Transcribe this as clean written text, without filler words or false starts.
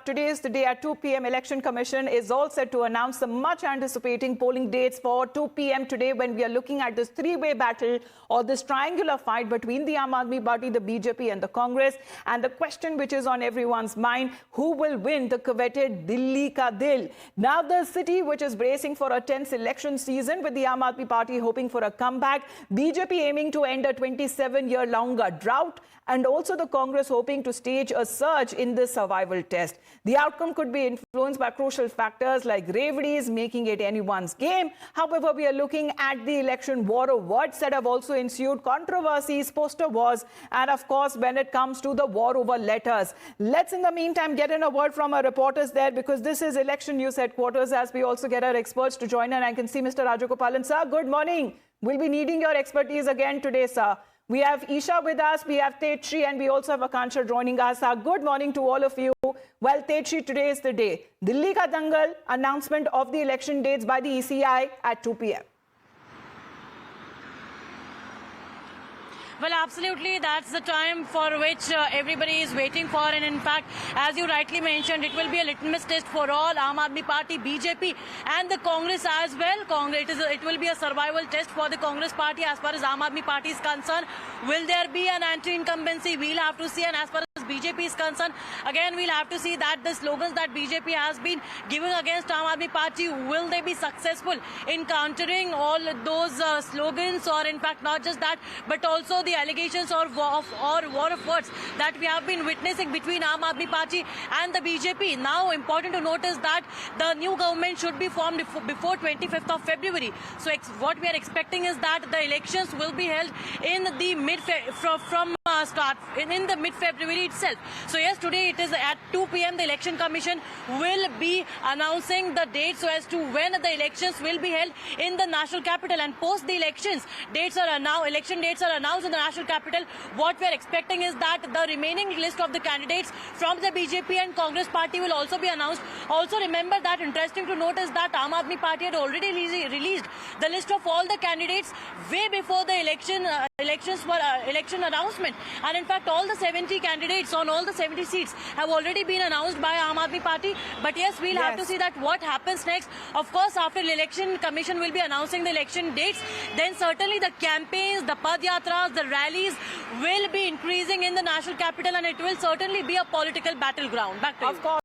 today is the day at 2 p.m. Election Commission is all set to announce the much anticipating polling dates for 2 p.m. today, when we are looking at this three-way battle or this triangular fight between the Aam Aadmi Party, the BJP and the Congress. And the question which is on everyone's mind, who will win the coveted Delhi ka dil? Now the city which is bracing for a tense election season, with the Aam Aadmi Party hoping for a comeback, BJP aiming to end a 27-year-long drought, and also the Congress hoping to stage a surge in this survival test. The outcome could be influenced by crucial factors like Revdi's making it anyone's game. However, we are looking at the election war of words that have also ensued, controversies, poster wars, and of course, when it comes to the war over letters. Let's in the meantime get in a word from our reporters there, because this is Election News Headquarters, as we also get our experts to join in. I can see Mr. Rajagopalan. Sir, good morning. We'll be needing your expertise again today, sir. We have Isha with us, we have Tetri, and we also have Akansha joining us. Good morning to all of you. Well, Tetri, today is the day. Delhi ka dangal, announcement of the election dates by the ECI at 2 p.m. Well, absolutely, that's the time for which everybody is waiting for. And in fact, as you rightly mentioned, it will be a litmus test for all Aam Aadmi Party, BJP and the Congress as well. It will be a survival test for the Congress party as far as Aam Aadmi Party is concerned. Will there be an anti-incumbency? We'll have to see. And as far as BJP is concerned, again, we'll have to see that the slogans that BJP has been giving against Aam Aadmi Party, will they be successful in countering all those slogans? Or in fact, not just that, but also the allegations or war of words that we have been witnessing between Aam Aadmi Party and the BJP. Now, important to notice that the new government should be formed before 25th of February. So what we are expecting is that the elections will be held in the mid-February itself. So yes, today it is at 2 p.m. the Election Commission will be announcing the date so as to when the elections will be held in the national capital. And post the elections, election dates are announced in the national capital. What we are expecting is that the remaining list of the candidates from the BJP and Congress party will also be announced. Also remember that interesting to note is that Aam Aadmi Party had already released the list of all the candidates way before the election announcement. And in fact, all the 70 candidates on all the 70 seats have already been announced by Aam Aadmi Party. But yes, we'll have to see that what happens next. Of course, after the Election Commission will be announcing the election dates, then certainly the campaigns, the padyatras, the rallies will be increasing in the national capital, and it will certainly be a political battleground. Back to you. Of course.